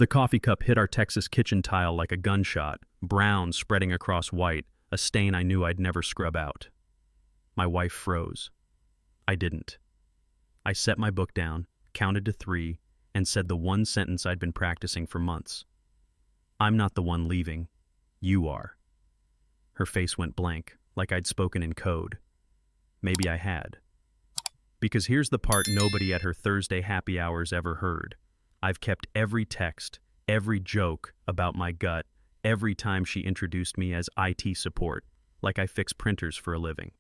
The coffee cup hit our Texas kitchen tile like a gunshot, brown spreading across white, a stain I knew I'd never scrub out. My wife froze. I didn't. I set my book down, counted to 3, and said the one sentence I'd been practicing for months. I'm not the one leaving. You are. Her face went blank, like I'd spoken in code. Maybe I had. Because here's the part nobody at her Thursday happy hours ever heard. I've kept every text, every joke about my gut, every time she introduced me as IT support, like I fix printers for a living.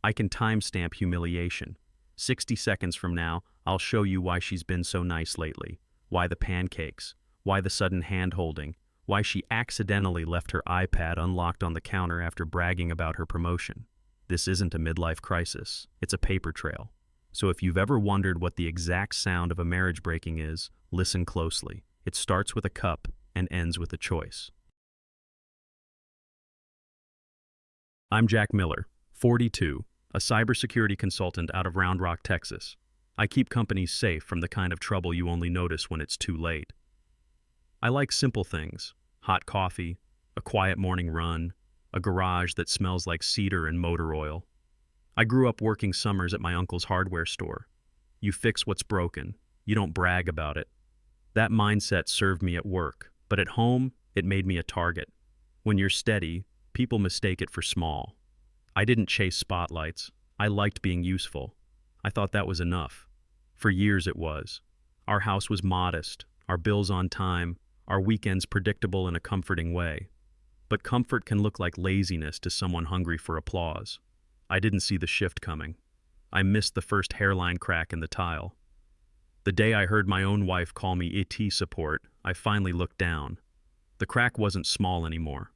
I can timestamp humiliation. 60 seconds from now, I'll show you why she's been so nice lately, why the pancakes, why the sudden hand-holding, why she accidentally left her iPad unlocked on the counter after bragging about her promotion. This isn't a midlife crisis, it's a paper trail. So if you've ever wondered what the exact sound of a marriage breaking is, listen closely. It starts with a cup and ends with a choice. I'm Jack Miller, 42, a cybersecurity consultant out of Round Rock, Texas. I keep companies safe from the kind of trouble you only notice when it's too late. I like simple things: hot coffee, a quiet morning run, a garage that smells like cedar and motor oil. I grew up working summers at my uncle's hardware store. You fix what's broken. You don't brag about it. That mindset served me at work, but at home, it made me a target. When you're steady, people mistake it for small. I didn't chase spotlights. I liked being useful. I thought that was enough. For years it was. Our house was modest, our bills on time, our weekends predictable in a comforting way. But comfort can look like laziness to someone hungry for applause. I didn't see the shift coming. I missed the first hairline crack in the tile. The day I heard my own wife call me IT support, I finally looked down. The crack wasn't small anymore.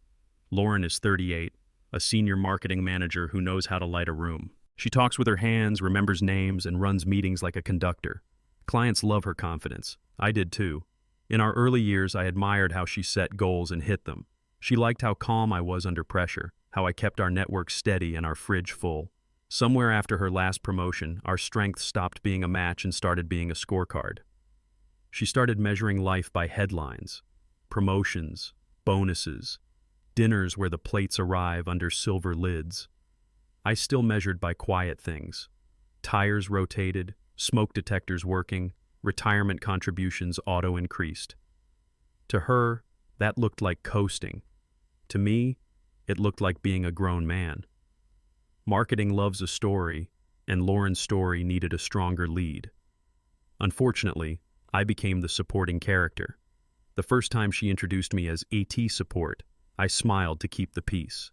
Lauren is 38, a senior marketing manager who knows how to light a room. She talks with her hands, remembers names, and runs meetings like a conductor. Clients love her confidence. I did too. In our early years, I admired how she set goals and hit them. She liked how calm I was under pressure, how I kept our network steady and our fridge full. Somewhere after her last promotion, our strength stopped being a match and started being a scorecard. She started measuring life by headlines, promotions, bonuses, dinners where the plates arrive under silver lids. I still measured by quiet things: tires rotated, smoke detectors working, retirement contributions auto-increased. To her, that looked like coasting. To me, it looked like being a grown man. Marketing loves a story, and Lauren's story needed a stronger lead. Unfortunately, I became the supporting character. The first time she introduced me as AT support, I smiled to keep the peace.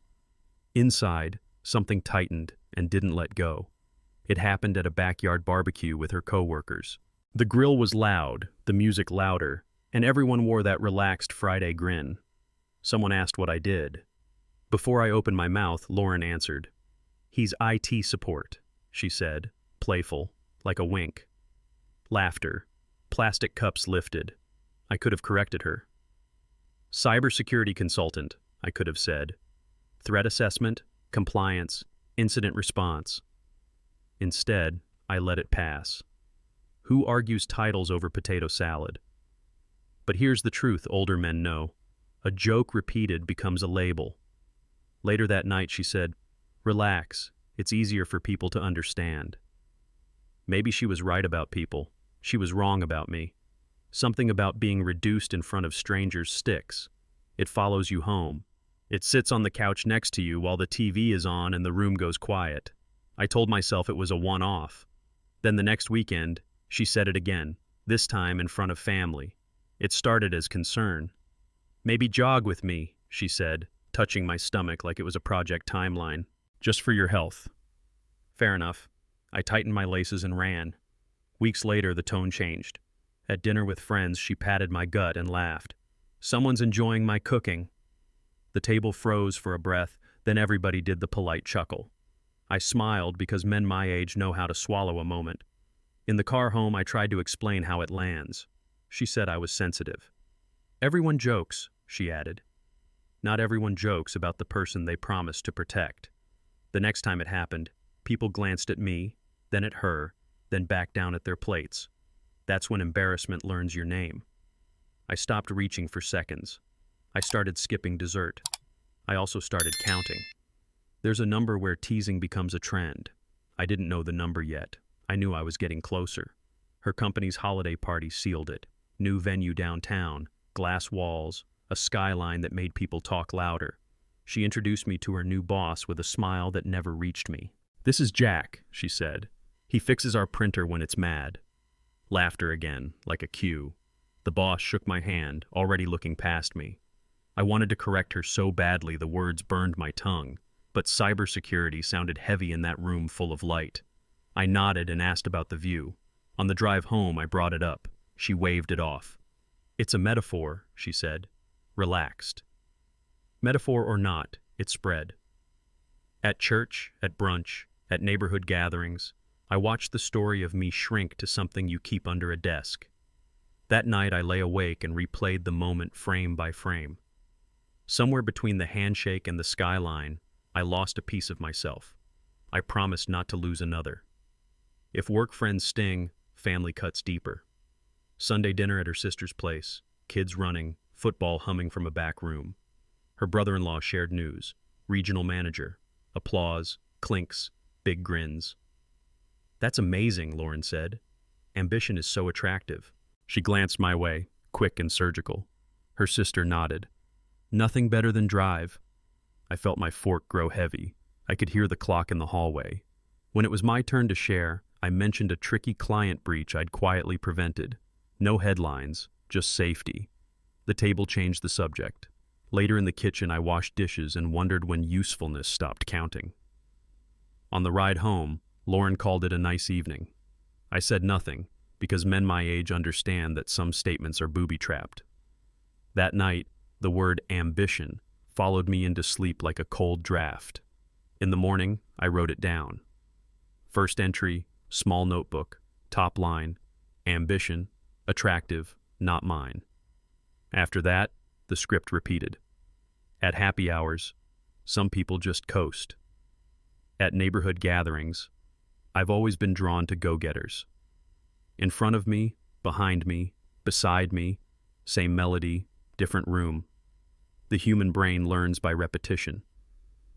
Inside, something tightened and didn't let go. It happened at a backyard barbecue with her coworkers. The grill was loud, the music louder, and everyone wore that relaxed Friday grin. Someone asked what I did. Before I opened my mouth, Lauren answered. "He's IT support," she said, playful, like a wink. Laughter. Plastic cups lifted. I could have corrected her. "Cybersecurity consultant," I could have said. "Threat assessment, compliance, incident response." Instead, I let it pass. Who argues titles over potato salad? But here's the truth older men know. A joke repeated becomes a label. Later that night she said, "Relax, it's easier for people to understand." Maybe she was right about people. She was wrong about me. Something about being reduced in front of strangers sticks. It follows you home. It sits on the couch next to you while the TV is on and the room goes quiet. I told myself it was a one-off. Then the next weekend, she said it again, this time in front of family. It started as concern. "Maybe jog with me," she said, touching my stomach like it was a project timeline. "Just for your health." Fair enough. I tightened my laces and ran. Weeks later, the tone changed. At dinner with friends, she patted my gut and laughed. "Someone's enjoying my cooking." The table froze for a breath, then everybody did the polite chuckle. I smiled because men my age know how to swallow a moment. In the car home, I tried to explain how it lands. She said I was sensitive. "Everyone jokes," she added. "Not everyone jokes about the person they promised to protect." The next time it happened, people glanced at me, then at her, then back down at their plates. That's when embarrassment learns your name. I stopped reaching for seconds. I started skipping dessert. I also started counting. There's a number where teasing becomes a trend. I didn't know the number yet. I knew I was getting closer. Her company's holiday party sealed it. New venue downtown, glass walls, a skyline that made people talk louder. She introduced me to her new boss with a smile that never reached me. "This is Jack," she said. "He fixes our printer when it's mad." Laughter again, like a cue. The boss shook my hand, already looking past me. I wanted to correct her so badly the words burned my tongue, but cybersecurity sounded heavy in that room full of light. I nodded and asked about the view. On the drive home, I brought it up. She waved it off. "It's a metaphor," she said, relaxed. Metaphor or not, it spread. At church, at brunch, at neighborhood gatherings, I watched the story of me shrink to something you keep under a desk. That night I lay awake and replayed the moment frame by frame. Somewhere between the handshake and the skyline, I lost a piece of myself. I promised not to lose another. If work friends sting, family cuts deeper. Sunday dinner at her sister's place, kids running, football humming from a back room. Her brother-in-law shared news, regional manager, applause, clinks, big grins. "That's amazing," Lauren said. "Ambition is so attractive." She glanced my way, quick and surgical. Her sister nodded. "Nothing better than drive." I felt my fork grow heavy. I could hear the clock in the hallway. When it was my turn to share, I mentioned a tricky client breach I'd quietly prevented. No headlines, just safety. The table changed the subject. Later in the kitchen, I washed dishes and wondered when usefulness stopped counting. On the ride home, Lauren called it a nice evening. I said nothing, because men my age understand that some statements are booby-trapped. That night, the word ambition followed me into sleep like a cold draft. In the morning, I wrote it down. First entry, small notebook, top line, ambition, attractive, not mine. After that, the script repeated. At happy hours, some people just coast. At neighborhood gatherings, I've always been drawn to go-getters. In front of me, behind me, beside me, same melody, different room. The human brain learns by repetition.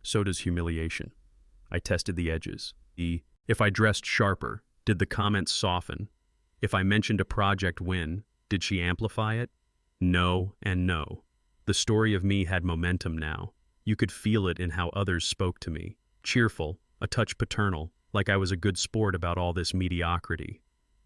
So does humiliation. I tested the edges. If I dressed sharper, did the comments soften? If I mentioned a project win, did she amplify it? No and no. The story of me had momentum now. You could feel it in how others spoke to me. Cheerful, a touch paternal, like I was a good sport about all this mediocrity.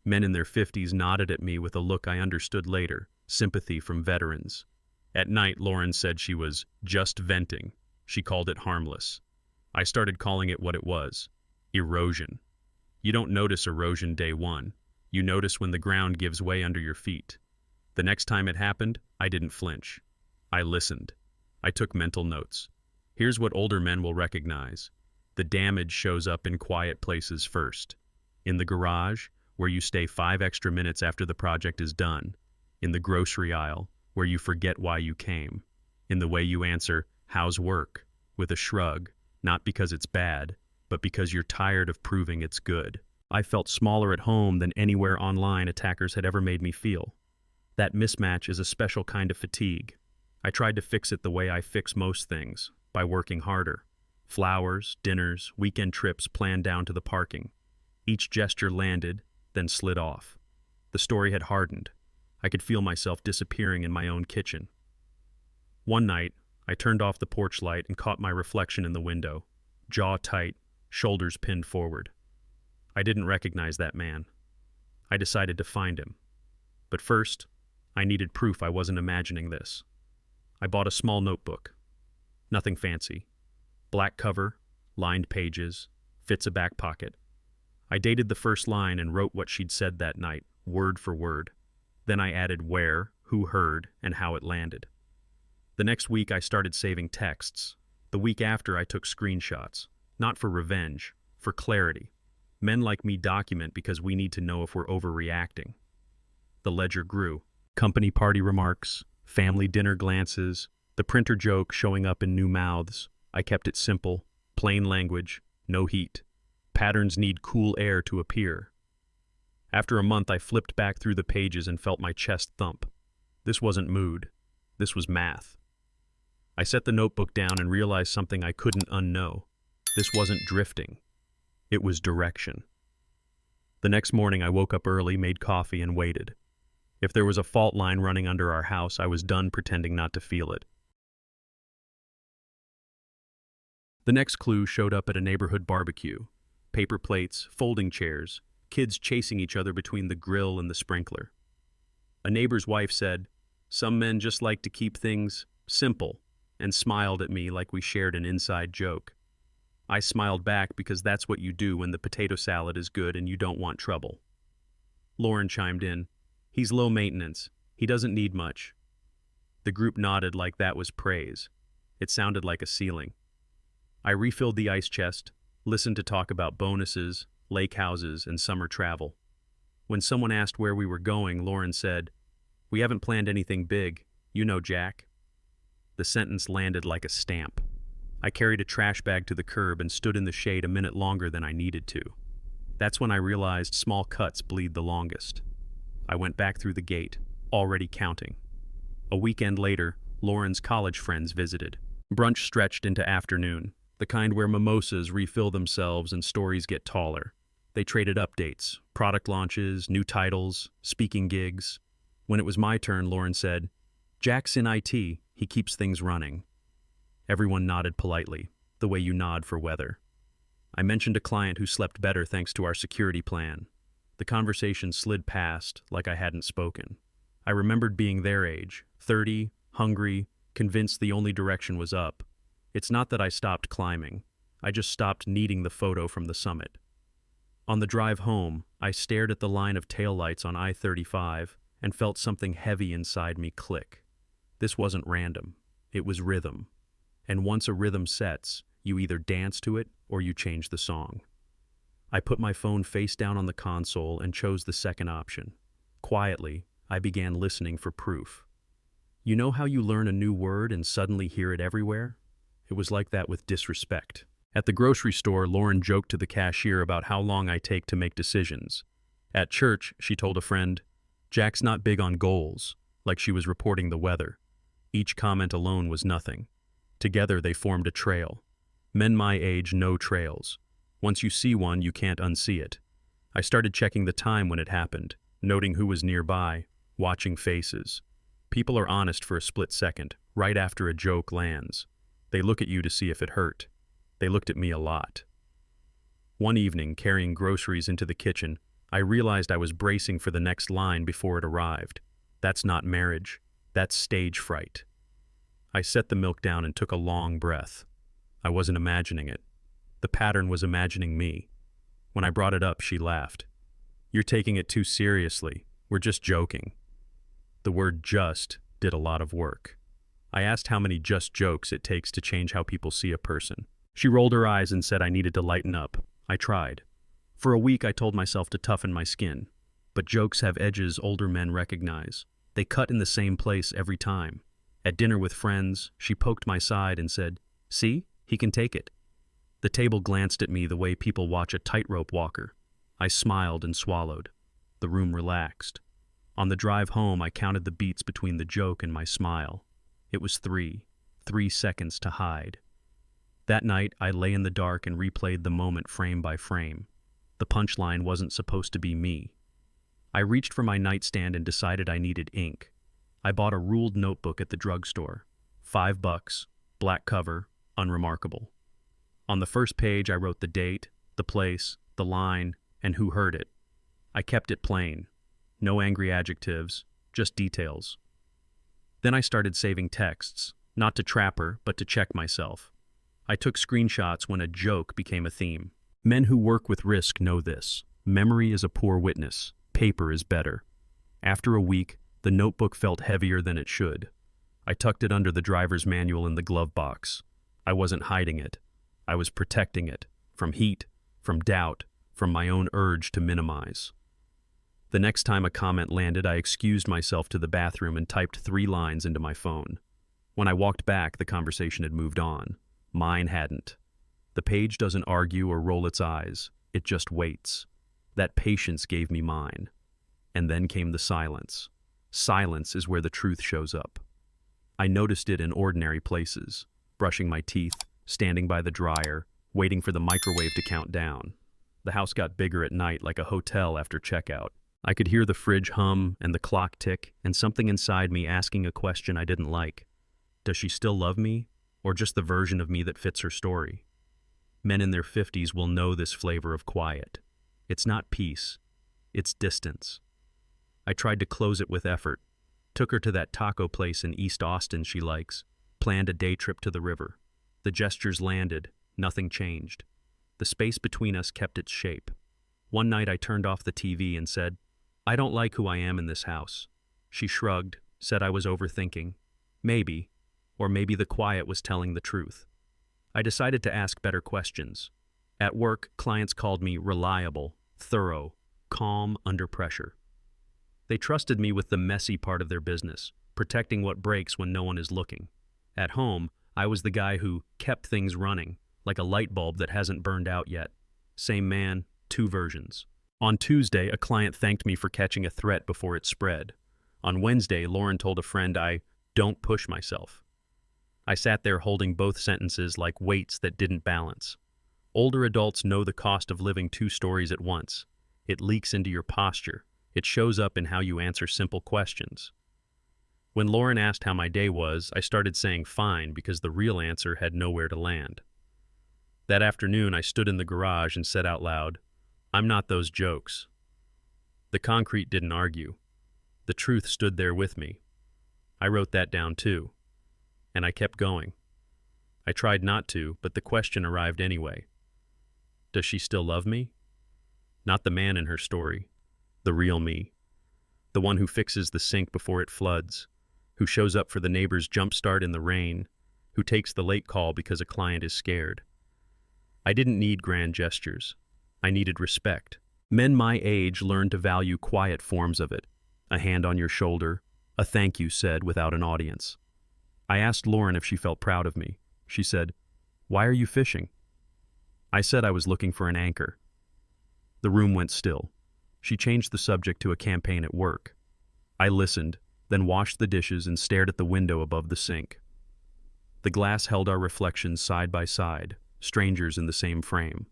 Men in their 50s nodded at me with a look I understood later, sympathy from veterans. At night, Lauren said she was just venting. She called it harmless. I started calling it what it was, erosion. You don't notice erosion day one. You notice when the ground gives way under your feet. The next time it happened, I didn't flinch. I listened. I took mental notes. Here's what older men will recognize. The damage shows up in quiet places first. In the garage, where you stay 5 extra minutes after the project is done. In the grocery aisle, where you forget why you came. In the way you answer, "How's work?" with a shrug, not because it's bad, but because you're tired of proving it's good. I felt smaller at home than anywhere online attackers had ever made me feel. That mismatch is a special kind of fatigue. I tried to fix it the way I fix most things, by working harder. Flowers, dinners, weekend trips planned down to the parking. Each gesture landed, then slid off. The story had hardened. I could feel myself disappearing in my own kitchen. One night, I turned off the porch light and caught my reflection in the window, jaw tight, shoulders pinned forward. I didn't recognize that man. I decided to find him. But first, I needed proof I wasn't imagining this. I bought a small notebook. Nothing fancy. Black cover, lined pages, fits a back pocket. I dated the first line and wrote what she'd said that night, word for word. Then I added where, who heard, and how it landed. The next week I started saving texts. The week after I took screenshots. Not for revenge, for clarity. Men like me document because we need to know if we're overreacting. The ledger grew. Company party remarks, family dinner glances, the printer joke showing up in new mouths. I kept it simple, plain language, no heat. Patterns need cool air to appear. After a month, I flipped back through the pages and felt my chest thump. This wasn't mood. This was math. I set the notebook down and realized something I couldn't unknow. This wasn't drifting. It was direction. The next morning I woke up early, made coffee, and waited. If there was a fault line running under our house, I was done pretending not to feel it. The next clue showed up at a neighborhood barbecue. Paper plates, folding chairs, kids chasing each other between the grill and the sprinkler. A neighbor's wife said, "Some men just like to keep things simple," and smiled at me like we shared an inside joke. I smiled back because that's what you do when the potato salad is good and you don't want trouble. Lauren chimed in, "He's low maintenance. He doesn't need much." The group nodded like that was praise. It sounded like a ceiling. I refilled the ice chest, listened to talk about bonuses, lake houses, and summer travel. When someone asked where we were going, Lauren said, "We haven't planned anything big. You know, Jack." The sentence landed like a stamp. I carried a trash bag to the curb and stood in the shade a minute longer than I needed to. That's when I realized small cuts bleed the longest. I went back through the gate, already counting. A weekend later, Lauren's college friends visited. Brunch stretched into afternoon, the kind where mimosas refill themselves and stories get taller. They traded updates, product launches, new titles, speaking gigs. When it was my turn, Lauren said, "Jack's in IT, he keeps things running." Everyone nodded politely, the way you nod for weather. I mentioned a client who slept better thanks to our security plan. The conversation slid past like I hadn't spoken. I remembered being their age, 30, hungry, convinced the only direction was up. It's not that I stopped climbing. I just stopped needing the photo from the summit. On the drive home, I stared at the line of taillights on I-35 and felt something heavy inside me click. This wasn't random. It was rhythm. And once a rhythm sets, you either dance to it or you change the song. I put my phone face down on the console and chose the second option. Quietly, I began listening for proof. You know how you learn a new word and suddenly hear it everywhere? It was like that with disrespect. At the grocery store, Lauren joked to the cashier about how long I take to make decisions. At church, she told a friend, "Jack's not big on goals," like she was reporting the weather. Each comment alone was nothing. Together they formed a trail. Men my age know trails. Once you see one, you can't unsee it. I started checking the time when it happened, noting who was nearby, watching faces. People are honest for a split second, right after a joke lands. They look at you to see if it hurt. They looked at me a lot. One evening, carrying groceries into the kitchen, I realized I was bracing for the next line before it arrived. That's not marriage. That's stage fright. I set the milk down and took a long breath. I wasn't imagining it. The pattern was imagining me. When I brought it up, she laughed. "You're taking it too seriously. We're just joking." The word "just" did a lot of work. I asked how many just jokes it takes to change how people see a person. She rolled her eyes and said I needed to lighten up. I tried. For a week, I told myself to toughen my skin. But jokes have edges older men recognize. They cut in the same place every time. At dinner with friends, she poked my side and said, "See, he can take it." The table glanced at me the way people watch a tightrope walker. I smiled and swallowed. The room relaxed. On the drive home, I counted the beats between the joke and my smile. It was 3 seconds to hide. That night, I lay in the dark and replayed the moment frame by frame. The punchline wasn't supposed to be me. I reached for my nightstand and decided I needed ink. I bought a ruled notebook at the drugstore. $5, black cover, unremarkable. On the first page, I wrote the date, the place, the line, and who heard it. I kept it plain. No angry adjectives, just details. Then I started saving texts, not to trap her, but to check myself. I took screenshots when a joke became a theme. Men who work with risk know this. Memory is a poor witness. Paper is better. After a week, the notebook felt heavier than it should. I tucked it under the driver's manual in the glove box. I wasn't hiding it. I was protecting it. From heat, from doubt, from my own urge to minimize. The next time a comment landed, I excused myself to the bathroom and typed 3 lines into my phone. When I walked back, the conversation had moved on. Mine hadn't. The page doesn't argue or roll its eyes. It just waits. That patience gave me mine. And then came the silence. Silence is where the truth shows up. I noticed it in ordinary places, brushing my teeth, standing by the dryer, waiting for the microwave to count down. The house got bigger at night like a hotel after checkout. I could hear the fridge hum and the clock tick and something inside me asking a question I didn't like. Does she still love me, or just the version of me that fits her story? Men in their 50s will know this flavor of quiet. It's not peace, it's distance. I tried to close it with effort, took her to that taco place in East Austin she likes, planned a day trip to the river. The gestures landed, nothing changed. The space between us kept its shape. One night I turned off the TV and said, "I don't like who I am in this house." She shrugged, said I was overthinking. Maybe, or maybe the quiet was telling the truth. I decided to ask better questions. At work, clients called me reliable, thorough, calm under pressure. They trusted me with the messy part of their business, protecting what breaks when no one is looking. At home, I was the guy who kept things running, like a light bulb that hasn't burned out yet. Same man, two versions. On Tuesday, a client thanked me for catching a threat before it spread. On Wednesday, Lauren told a friend I don't push myself. I sat there holding both sentences like weights that didn't balance. Older adults know the cost of living two stories at once. It leaks into your posture. It shows up in how you answer simple questions. When Lauren asked how my day was, I started saying fine because the real answer had nowhere to land. That afternoon, I stood in the garage and said out loud, "I'm not those jokes." The concrete didn't argue. The truth stood there with me. I wrote that down too. And I kept going. I tried not to, but the question arrived anyway. Does she still love me? Not the man in her story. The real me. The one who fixes the sink before it floods, who shows up for the neighbor's jump start in the rain, who takes the late call because a client is scared. I didn't need grand gestures. I needed respect. Men my age learn to value quiet forms of it. A hand on your shoulder, a thank you said without an audience. I asked Lauren if she felt proud of me. She said, "Why are you fishing?" I said I was looking for an anchor. The room went still. She changed the subject to a campaign at work. I listened, then washed the dishes and stared at the window above the sink. The glass held our reflections side by side, strangers in the same frame.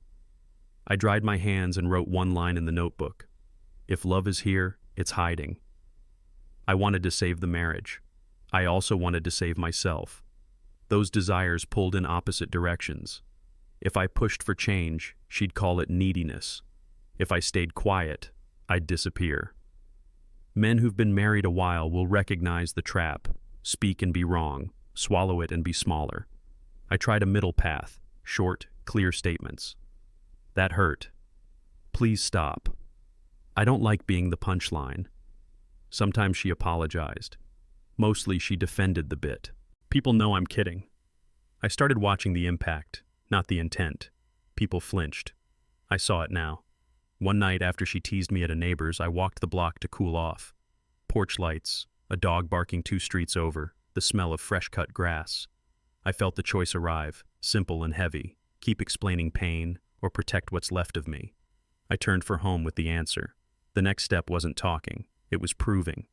I dried my hands and wrote one line in the notebook. If love is here, it's hiding. I wanted to save the marriage. I also wanted to save myself. Those desires pulled in opposite directions. If I pushed for change, she'd call it neediness. If I stayed quiet, I'd disappear. Men who've been married a while will recognize the trap, speak and be wrong, swallow it and be smaller. I tried a middle path, short, clear statements. That hurt. Please stop. I don't like being the punchline. Sometimes she apologized. Mostly she defended the bit. People know I'm kidding. I started watching the impact, not the intent. People flinched. I saw it now. One night after she teased me at a neighbor's, I walked the block to cool off. Porch lights, a dog barking 2 streets over, the smell of fresh-cut grass. I felt the choice arrive, simple and heavy, keep explaining pain or protect what's left of me. I turned for home with the answer. The next step wasn't talking, it was proving.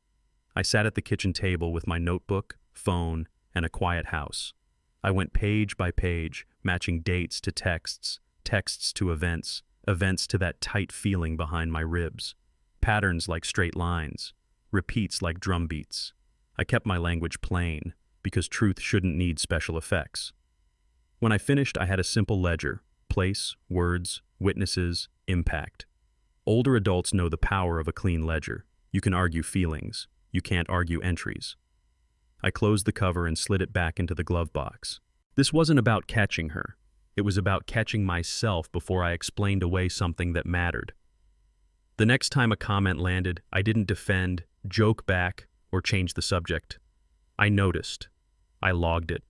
I sat at the kitchen table with my notebook, phone, and a quiet house. I went page by page, matching dates to texts, texts to events, events to that tight feeling behind my ribs, patterns like straight lines, repeats like drum beats. I kept my language plain, because truth shouldn't need special effects. When I finished, I had a simple ledger: place, words, witnesses, impact. Older adults know the power of a clean ledger. You can argue feelings. You can't argue entries. I closed the cover and slid it back into the glove box. This wasn't about catching her. It was about catching myself before I explained away something that mattered. The next time a comment landed, I didn't defend, joke back, or change the subject. I noticed. I logged it.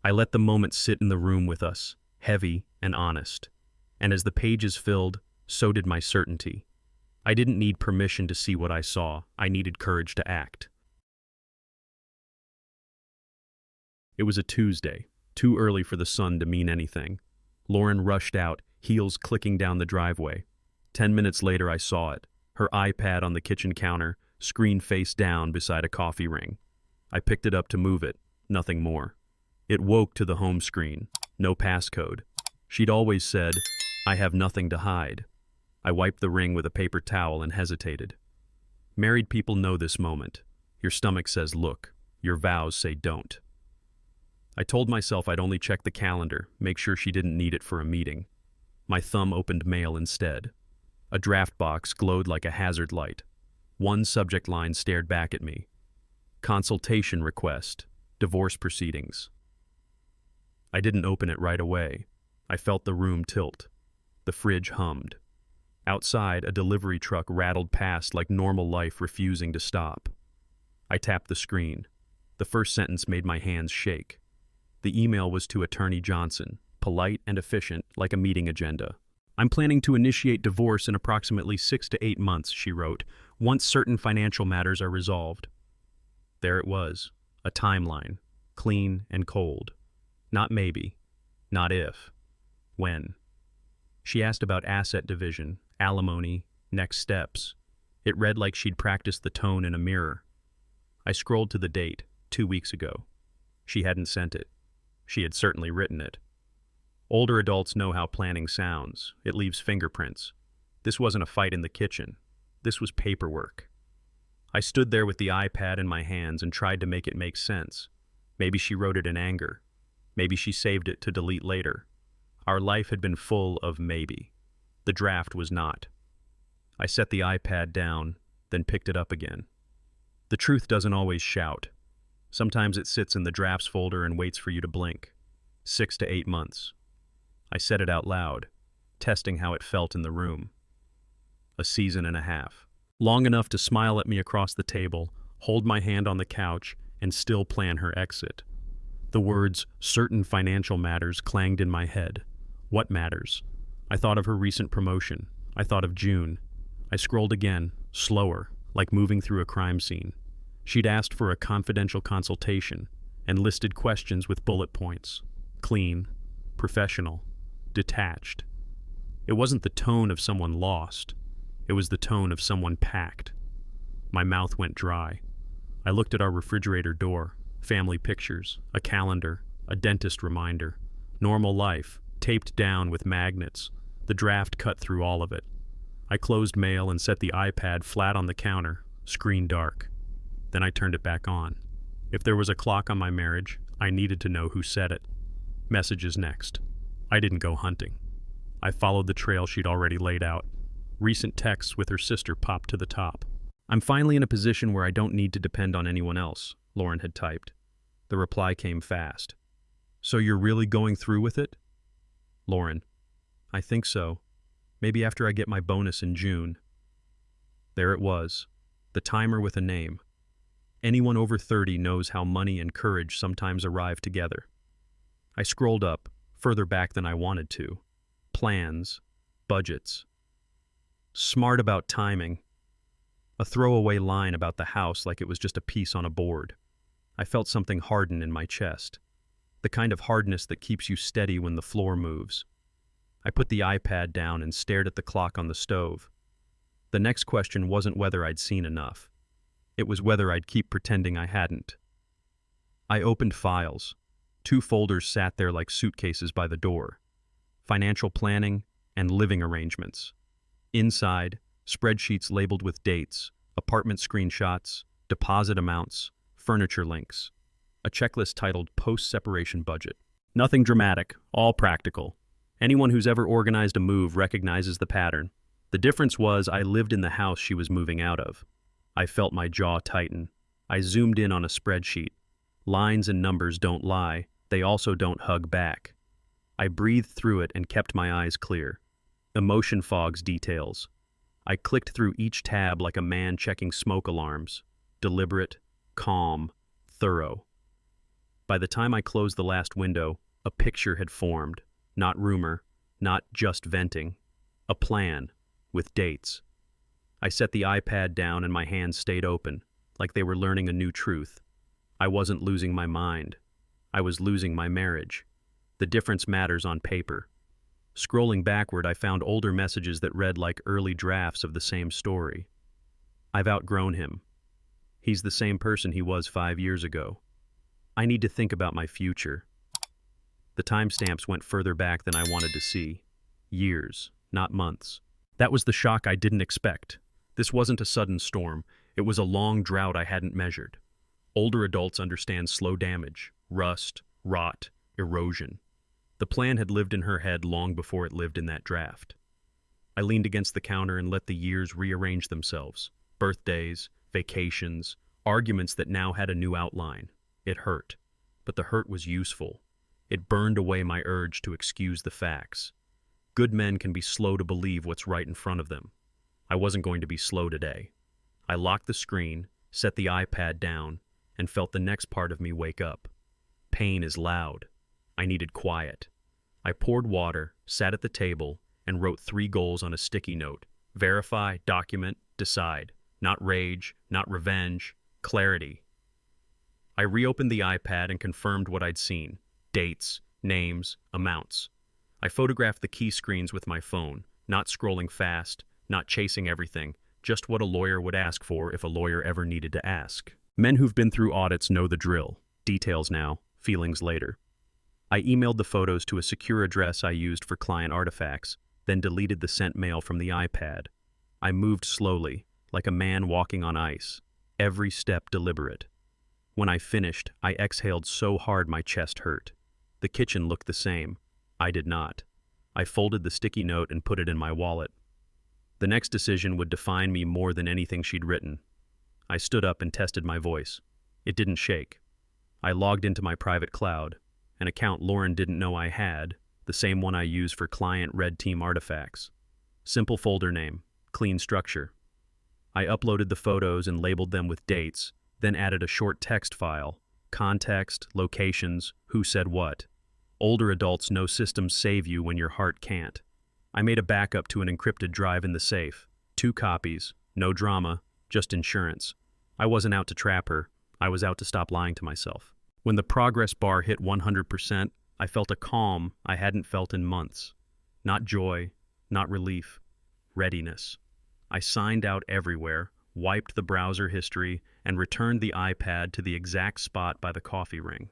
I let the moment sit in the room with us, heavy and honest. And as the pages filled, so did my certainty. I didn't need permission to see what I saw. I needed courage to act. It was a Tuesday, too early for the sun to mean anything. Lauren rushed out, heels clicking down the driveway. 10 minutes later, I saw it. Her iPad on the kitchen counter, screen face down beside a coffee ring. I picked it up to move it, nothing more. It woke to the home screen, no passcode. She'd always said, "I have nothing to hide." I wiped the ring with a paper towel and hesitated. Married people know this moment. Your stomach says look, your vows say don't. I told myself I'd only check the calendar, make sure she didn't need it for a meeting. My thumb opened mail instead. A draft box glowed like a hazard light. One subject line stared back at me. Consultation request, divorce proceedings. I didn't open it right away. I felt the room tilt. The fridge hummed. Outside, a delivery truck rattled past like normal life refusing to stop. I tapped the screen. The first sentence made my hands shake. The email was to Attorney Johnson, polite and efficient, like a meeting agenda. "I'm planning to initiate divorce in approximately 6 to 8 months," she wrote, "once certain financial matters are resolved." There it was, a timeline, clean and cold. Not maybe, not if, when. She asked about asset division, alimony, next steps. It read like she'd practiced the tone in a mirror. I scrolled to the date, 2 weeks ago. She hadn't sent it. She had certainly written it. Older adults know how planning sounds. It leaves fingerprints. This wasn't a fight in the kitchen. This was paperwork. I stood there with the iPad in my hands and tried to make it make sense. Maybe she wrote it in anger. Maybe she saved it to delete later. Our life had been full of maybe. The draft was not. I set the iPad down, then picked it up again. The truth doesn't always shout. Sometimes it sits in the drafts folder and waits for you to blink. 6 to 8 months. I said it out loud, testing how it felt in the room. A season and a half. Long enough to smile at me across the table, hold my hand on the couch, and still plan her exit. The words, certain financial matters, clanged in my head. What matters? I thought of her recent promotion. I thought of June. I scrolled again, slower, like moving through a crime scene. She'd asked for a confidential consultation and listed questions with bullet points. Clean, professional, detached. It wasn't the tone of someone lost. It was the tone of someone packed. My mouth went dry. I looked at our refrigerator door, family pictures, a calendar, a dentist reminder, normal life, taped down with magnets. The draft cut through all of it. I closed mail and set the iPad flat on the counter, screen dark. Then I turned it back on. If there was a clock on my marriage, I needed to know who set it. Messages next. I didn't go hunting. I followed the trail she'd already laid out. Recent texts with her sister popped to the top. "I'm finally in a position where I don't need to depend on anyone else," Lauren had typed. The reply came fast. "So you're really going through with it?" Lauren: "I think so. Maybe after I get my bonus in June." There it was, the timer with a name. Anyone over 30 knows how money and courage sometimes arrive together. I scrolled up, further back than I wanted to. Plans, budgets. Smart about timing. A throwaway line about the house like it was just a piece on a board. I felt something harden in my chest. The kind of hardness that keeps you steady when the floor moves. I put the iPad down and stared at the clock on the stove. The next question wasn't whether I'd seen enough. It was whether I'd keep pretending I hadn't. I opened files. 2 folders sat there like suitcases by the door. Financial planning and living arrangements. Inside, spreadsheets labeled with dates, apartment screenshots, deposit amounts, furniture links. A checklist titled Post-Separation Budget. Nothing dramatic, all practical. Anyone who's ever organized a move recognizes the pattern. The difference was I lived in the house she was moving out of. I felt my jaw tighten. I zoomed in on a spreadsheet. Lines and numbers don't lie. They also don't hug back. I breathed through it and kept my eyes clear. Emotion fogs details. I clicked through each tab like a man checking smoke alarms. Deliberate, calm, thorough. By the time I closed the last window, a picture had formed. Not rumor, not just venting. A plan, with dates. I set the iPad down and my hands stayed open, like they were learning a new truth. I wasn't losing my mind. I was losing my marriage. The difference matters on paper. Scrolling backward, I found older messages that read like early drafts of the same story. "I've outgrown him. He's the same person he was 5 years ago. I need to think about my future. The timestamps went further back than I wanted to see. Years, not months. That was the shock I didn't expect. This wasn't a sudden storm. It was a long drought I hadn't measured. Older adults understand slow damage, rust, rot, erosion. The plan had lived in her head long before it lived in that draft. I leaned against the counter and let the years rearrange themselves. Birthdays, vacations, arguments that now had a new outline. It hurt, but the hurt was useful. It burned away my urge to excuse the facts. Good men can be slow to believe what's right in front of them. I wasn't going to be slow today. I locked the screen, set the iPad down, and felt the next part of me wake up. Pain is loud. I needed quiet. I poured water, sat at the table, and wrote 3 goals on a sticky note. Verify, document, decide. Not rage, not revenge, clarity. I reopened the iPad and confirmed what I'd seen. Dates, names, amounts. I photographed the key screens with my phone, not scrolling fast, not chasing everything, just what a lawyer would ask for if a lawyer ever needed to ask. Men who've been through audits know the drill. Details now, feelings later. I emailed the photos to a secure address I used for client artifacts, then deleted the sent mail from the iPad. I moved slowly, like a man walking on ice, every step deliberate. When I finished, I exhaled so hard my chest hurt. The kitchen looked the same. I did not. I folded the sticky note and put it in my wallet. The next decision would define me more than anything she'd written. I stood up and tested my voice. It didn't shake. I logged into my private cloud, an account Lauren didn't know I had, the same one I use for client Red Team artifacts. Simple folder name, clean structure. I uploaded the photos and labeled them with dates, then added a short text file, context, locations, who said what. Older adults know systems save you when your heart can't. I made a backup to an encrypted drive in the safe. 2 copies, no drama, just insurance. I wasn't out to trap her. I was out to stop lying to myself. When the progress bar hit 100%, I felt a calm I hadn't felt in months. Not joy, not relief, readiness. I signed out everywhere, wiped the browser history, and returned the iPad to the exact spot by the coffee ring.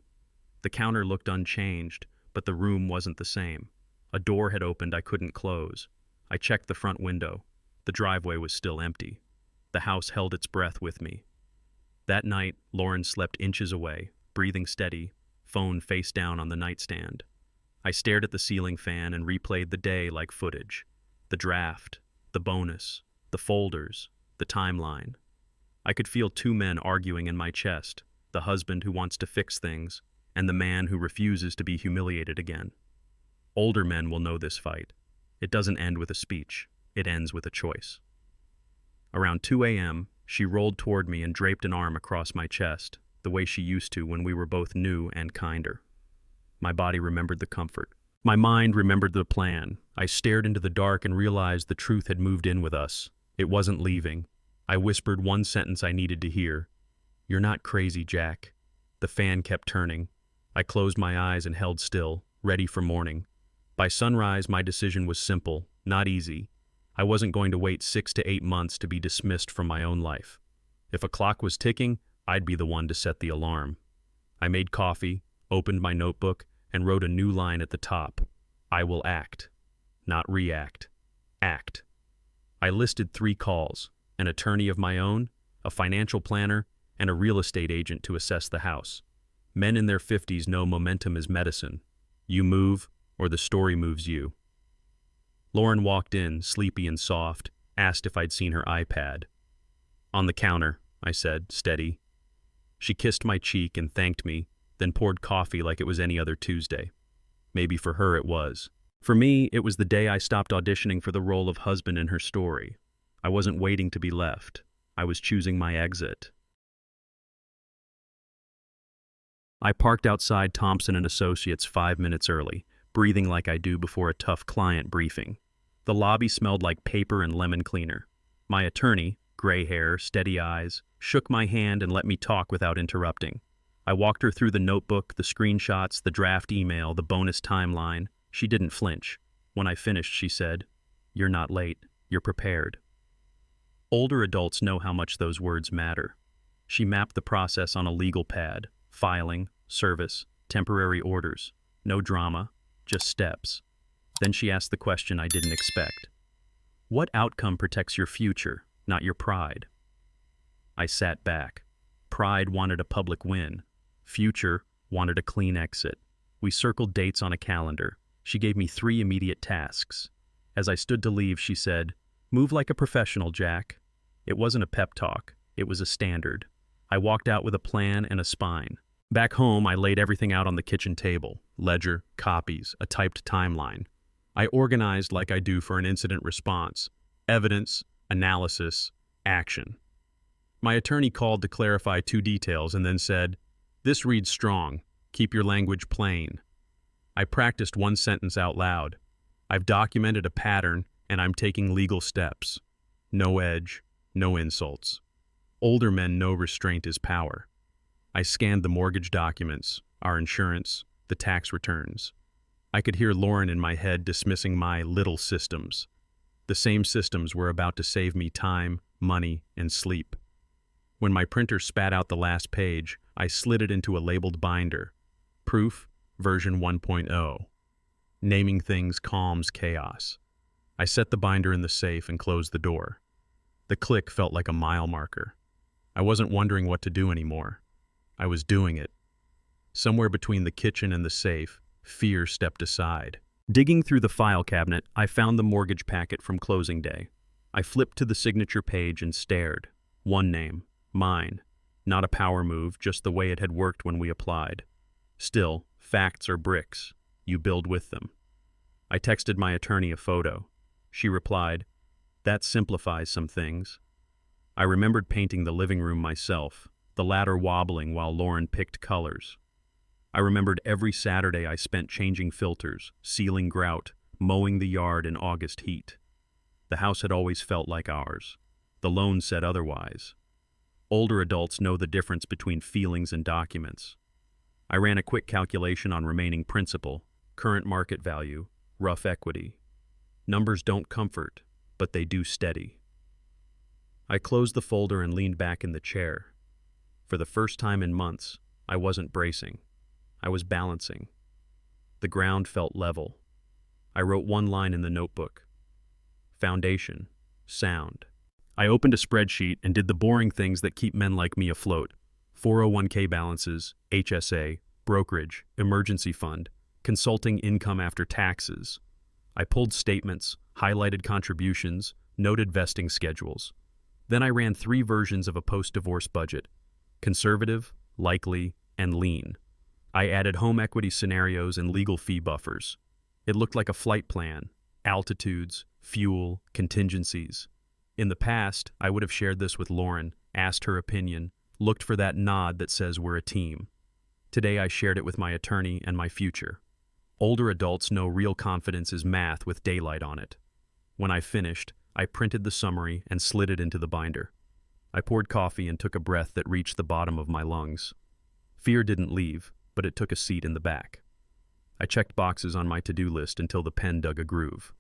The counter looked unchanged, but the room wasn't the same. A door had opened I couldn't close. I checked the front window. The driveway was still empty. The house held its breath with me. That night, Lauren slept inches away, breathing steady, phone face down on the nightstand. I stared at the ceiling fan and replayed the day like footage. The draft, the bonus, the folders, the timeline. I could feel 2 men arguing in my chest, the husband who wants to fix things, and the man who refuses to be humiliated again. Older men will know this fight. It doesn't end with a speech. It ends with a choice. Around 2 a.m., she rolled toward me and draped an arm across my chest, the way she used to when we were both new and kinder. My body remembered the comfort. My mind remembered the plan. I stared into the dark and realized the truth had moved in with us. It wasn't leaving. I whispered one sentence I needed to hear. "You're not crazy, Jack." The fan kept turning. I closed my eyes and held still, ready for morning. By sunrise, my decision was simple, not easy. I wasn't going to wait 6 to 8 months to be dismissed from my own life. If a clock was ticking, I'd be the one to set the alarm. I made coffee, opened my notebook, and wrote a new line at the top. I will act, not react. Act. I listed 3 calls, an attorney of my own, a financial planner, and a real estate agent to assess the house. Men in their 50s know momentum is medicine. You move, or the story moves you. Lauren walked in, sleepy and soft, asked if I'd seen her iPad. "On the counter," I said, steady. She kissed my cheek and thanked me, then poured coffee like it was any other Tuesday. Maybe for her it was. For me, it was the day I stopped auditioning for the role of husband in her story. I wasn't waiting to be left. I was choosing my exit. I parked outside Thompson & Associates 5 minutes early, breathing like I do before a tough client briefing. The lobby smelled like paper and lemon cleaner. My attorney, gray hair, steady eyes, shook my hand and let me talk without interrupting. I walked her through the notebook, the screenshots, the draft email, the bonus timeline. She didn't flinch. When I finished, she said, "You're not late. You're prepared." Older adults know how much those words matter. She mapped the process on a legal pad: filing, service, temporary orders. No drama, just steps. Then she asked the question I didn't expect. What outcome protects your future, not your pride? I sat back. Pride wanted a public win. Future wanted a clean exit. We circled dates on a calendar. She gave me 3 immediate tasks. As I stood to leave, she said, "Move like a professional, Jack." It wasn't a pep talk. It was a standard. I walked out with a plan and a spine. Back home, I laid everything out on the kitchen table: ledger, copies, a typed timeline. I organized like I do for an incident response: evidence, analysis, action. My attorney called to clarify 2 details and then said, "This reads strong. Keep your language plain." I practiced 1 sentence out loud. I've documented a pattern and I'm taking legal steps. No edge, no insults. Older men know restraint is power. I scanned the mortgage documents, our insurance, the tax returns. I could hear Lauren in my head dismissing my little systems. The same systems were about to save me time, money, and sleep. When my printer spat out the last page, I slid it into a labeled binder. Proof, version 1.0. Naming things calms chaos. I set the binder in the safe and closed the door. The click felt like a mile marker. I wasn't wondering what to do anymore. I was doing it. Somewhere between the kitchen and the safe, fear stepped aside. Digging through the file cabinet, I found the mortgage packet from closing day. I flipped to the signature page and stared. One name, mine. Not a power move, just the way it had worked when we applied. Still, facts are bricks. You build with them. I texted my attorney a photo. She replied, "That simplifies some things." I remembered painting the living room myself, the ladder wobbling while Lauren picked colors. I remembered every Saturday I spent changing filters, sealing grout, mowing the yard in August heat. The house had always felt like ours. The loan said otherwise. Older adults know the difference between feelings and documents. I ran a quick calculation on remaining principal, current market value, rough equity. Numbers don't comfort, but they do steady. I closed the folder and leaned back in the chair. For the first time in months, I wasn't bracing. I was balancing. The ground felt level. I wrote 1 line in the notebook. Foundation, sound. I opened a spreadsheet and did the boring things that keep men like me afloat. 401k balances, HSA, brokerage, emergency fund, consulting income after taxes. I pulled statements, highlighted contributions, noted vesting schedules. Then I ran 3 versions of a post-divorce budget: conservative, likely, and lean. I added home equity scenarios and legal fee buffers. It looked like a flight plan: altitudes, fuel, contingencies. In the past, I would have shared this with Lauren, asked her opinion, looked for that nod that says we're a team. Today I shared it with my attorney and my future. Older adults know real confidence is math with daylight on it. When I finished, I printed the summary and slid it into the binder. I poured coffee and took a breath that reached the bottom of my lungs. Fear didn't leave, but it took a seat in the back. I checked boxes on my to-do list until the pen dug a groove.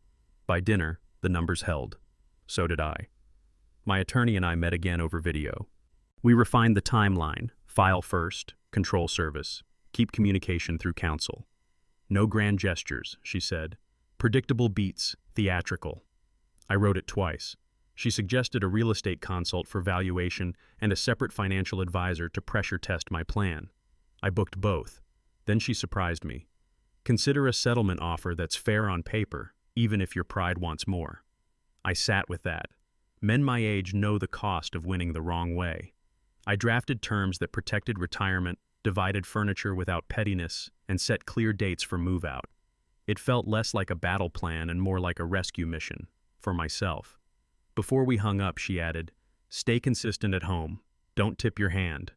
By dinner, the numbers held. So did I. My attorney and I met again over video. We refined the timeline: file first, control service, keep communication through counsel. No grand gestures, she said. Predictable beats, theatrical. I wrote it twice. She suggested a real estate consult for valuation and a separate financial advisor to pressure test my plan. I booked both. Then she surprised me. Consider a settlement offer that's fair on paper, even if your pride wants more. I sat with that. Men my age know the cost of winning the wrong way. I drafted terms that protected retirement, divided furniture without pettiness, and set clear dates for move-out. It felt less like a battle plan and more like a rescue mission, for myself. Before we hung up, she added, "Stay consistent at home. Don't tip your hand."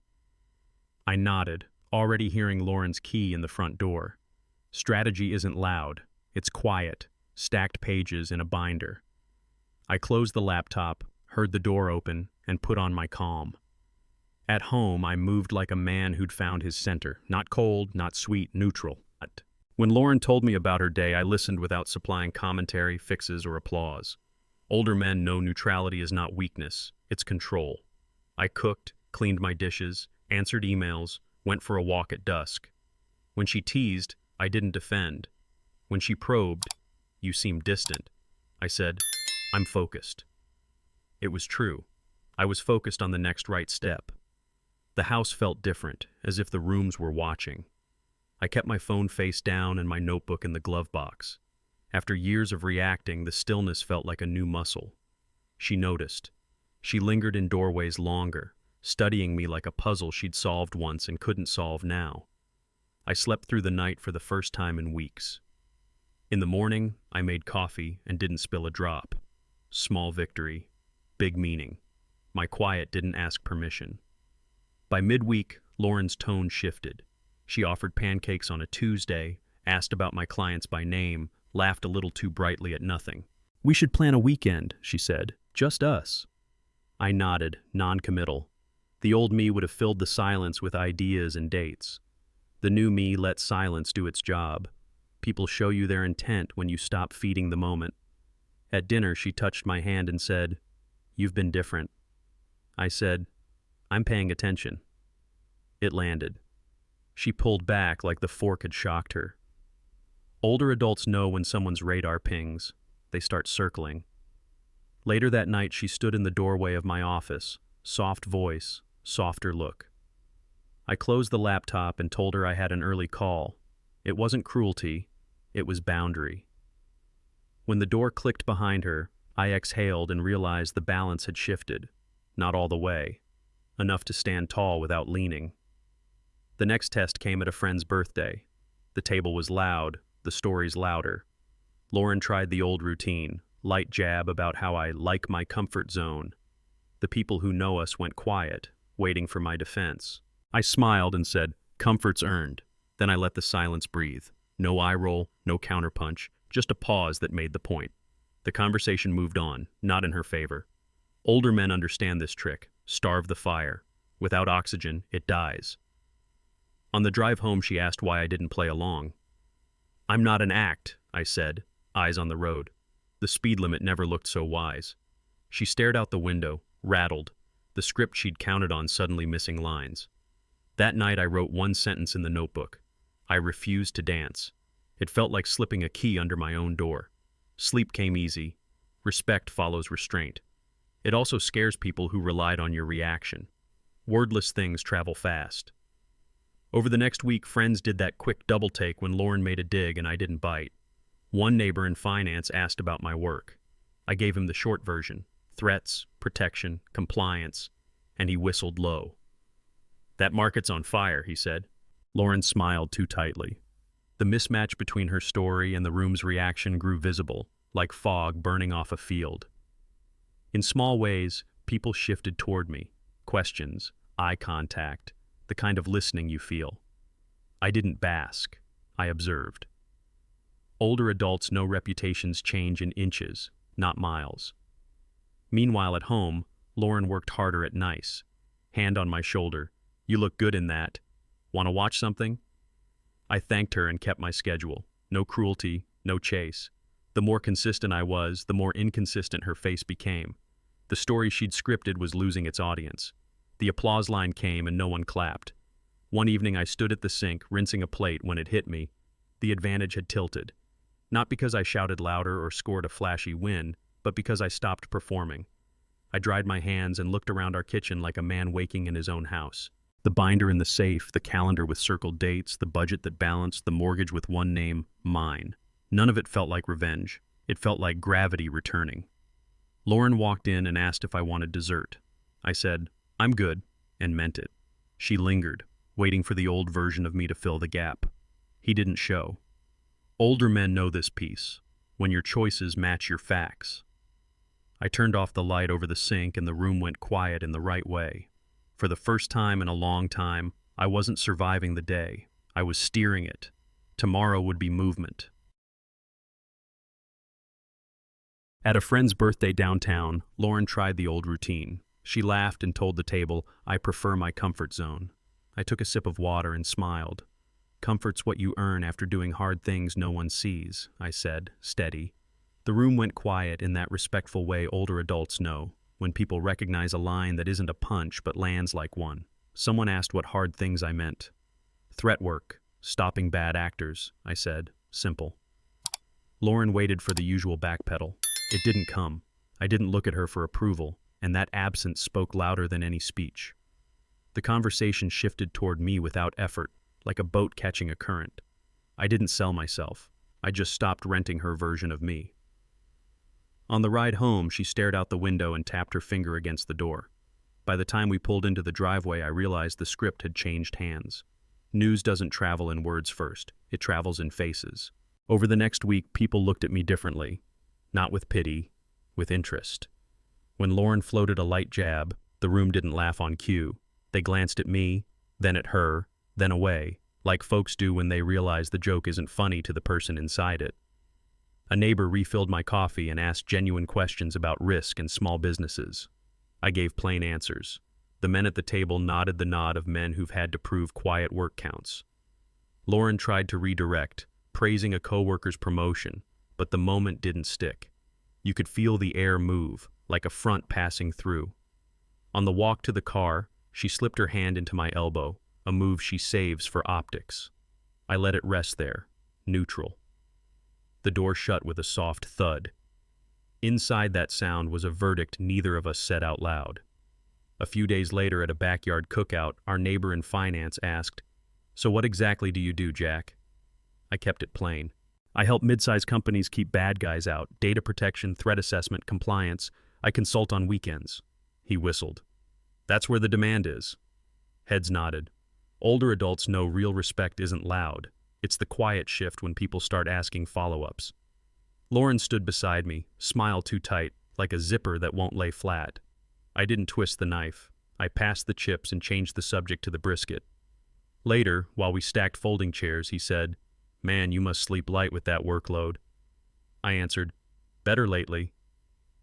I nodded, already hearing Lauren's key in the front door. Strategy isn't loud. It's quiet, stacked pages in a binder. I closed the laptop, heard the door open, and put on my calm. At home, I moved like a man who'd found his center, not cold, not sweet, neutral. When Lauren told me about her day, I listened without supplying commentary, fixes, or applause. Older men know neutrality is not weakness, it's control. I cooked, cleaned my dishes, answered emails, went for a walk at dusk. When she teased, I didn't defend. When she probed, you seemed distant. I said, I'm focused. It was true. I was focused on the next right step. The house felt different, as if the rooms were watching. I kept my phone face down and my notebook in the glove box. After years of reacting, the stillness felt like a new muscle. She noticed. She lingered in doorways longer, studying me like a puzzle she'd solved once and couldn't solve now. I slept through the night for the first time in weeks. In the morning, I made coffee and didn't spill a drop. Small victory, big meaning. My quiet didn't ask permission. By midweek, Lauren's tone shifted. She offered pancakes on a Tuesday, asked about my clients by name, laughed a little too brightly at nothing. We should plan a weekend, she said. Just us. I nodded, non-committal. The old me would have filled the silence with ideas and dates. The new me let silence do its job. People show you their intent when you stop feeding the moment. At dinner, she touched my hand and said, You've been different. I said, I'm paying attention. It landed. She pulled back like the fork had shocked her. Older adults know when someone's radar pings. They start circling. Later that night, she stood in the doorway of my office, soft voice, softer look. I closed the laptop and told her I had an early call. It wasn't cruelty, it was boundary. When the door clicked behind her, I exhaled and realized the balance had shifted. Not all the way. Enough to stand tall without leaning. The next test came at a friend's birthday. The table was loud, the stories louder. Lauren tried the old routine, light jab about how I like my comfort zone. The people who know us went quiet, waiting for my defense. I smiled and said, comfort's earned. Then I let the silence breathe. No eye roll, no counterpunch, just a pause that made the point. The conversation moved on, not in her favor. Older men understand this trick. Starve the fire. Without oxygen, it dies. On the drive home, she asked why I didn't play along. I'm not an act, I said, eyes on the road. The speed limit never looked so wise. She stared out the window, rattled, the script she'd counted on suddenly missing lines. That night I wrote one sentence in the notebook. I refused to dance. It felt like slipping a key under my own door. Sleep came easy. Respect follows restraint. It also scares people who relied on your reaction. Wordless things travel fast. Over the next week, friends did that quick double take when Lauren made a dig and I didn't bite. One neighbor in finance asked about my work. I gave him the short version: threats, protection, compliance, and he whistled low. That market's on fire, he said. Lauren smiled too tightly. The mismatch between her story and the room's reaction grew visible, like fog burning off a field. In small ways, people shifted toward me. Questions, eye contact, the kind of listening you feel. I didn't bask, I observed. Older adults know reputations change in inches, not miles. Meanwhile at home, Lauren worked harder at nice. Hand on my shoulder. You look good in that. Want to watch something? I thanked her and kept my schedule. No cruelty, no chase. The more consistent I was, the more inconsistent her face became. The story she'd scripted was losing its audience. The applause line came and no one clapped. One evening I stood at the sink, rinsing a plate when it hit me. The advantage had tilted. Not because I shouted louder or scored a flashy win, but because I stopped performing. I dried my hands and looked around our kitchen like a man waking in his own house. The binder in the safe, the calendar with circled dates, the budget that balanced, the mortgage with one name, mine. None of it felt like revenge. It felt like gravity returning. Lauren walked in and asked if I wanted dessert. I said, I'm good, and meant it. She lingered, waiting for the old version of me to fill the gap. He didn't show. Older men know this piece, when your choices match your facts. I turned off the light over the sink and the room went quiet in the right way. For the first time in a long time, I wasn't surviving the day. I was steering it. Tomorrow would be movement. At a friend's birthday downtown, Lauren tried the old routine. She laughed and told the table, I prefer my comfort zone. I took a sip of water and smiled. Comfort's what you earn after doing hard things no one sees, I said, steady. The room went quiet in that respectful way older adults know. when people recognize a line that isn't a punch but lands like one. Someone asked what hard things I meant. Threat work, stopping bad actors, I said. Simple. Lauren waited for the usual backpedal. It didn't come. I didn't look at her for approval, and that absence spoke louder than any speech. The conversation shifted toward me without effort, like a boat catching a current. I didn't sell myself. I just stopped renting her version of me. On the ride home, she stared out the window and tapped her finger against the door. By the time we pulled into the driveway, I realized the script had changed hands. News doesn't travel in words first. It travels in faces. Over the next week, people looked at me differently. Not with pity, with interest. When Lauren floated a light jab, the room didn't laugh on cue. They glanced at me, then at her, then away, like folks do when they realize the joke isn't funny to the person inside it. A neighbor refilled my coffee and asked genuine questions about risk and small businesses. I gave plain answers. The men at the table nodded the nod of men who've had to prove quiet work counts. Lauren tried to redirect, praising a coworker's promotion, but the moment didn't stick. You could feel the air move, like a front passing through. On the walk to the car, she slipped her hand into my elbow, a move she saves for optics. I let it rest there, neutral. The door shut with a soft thud. Inside that sound was a verdict neither of us said out loud. A few days later at a backyard cookout, our neighbor in finance asked, "So what exactly do you do, Jack?" I kept it plain. I help mid-sized companies keep bad guys out, data protection, threat assessment, compliance. I consult on weekends. He whistled. That's where the demand is. Heads nodded. Older adults know real respect isn't loud. It's the quiet shift when people start asking follow-ups. Lauren stood beside me, smile too tight, like a zipper that won't lay flat. I didn't twist the knife. I passed the chips and changed the subject to the brisket. Later, while we stacked folding chairs, he said, "Man, you must sleep light with that workload." I answered, "Better lately."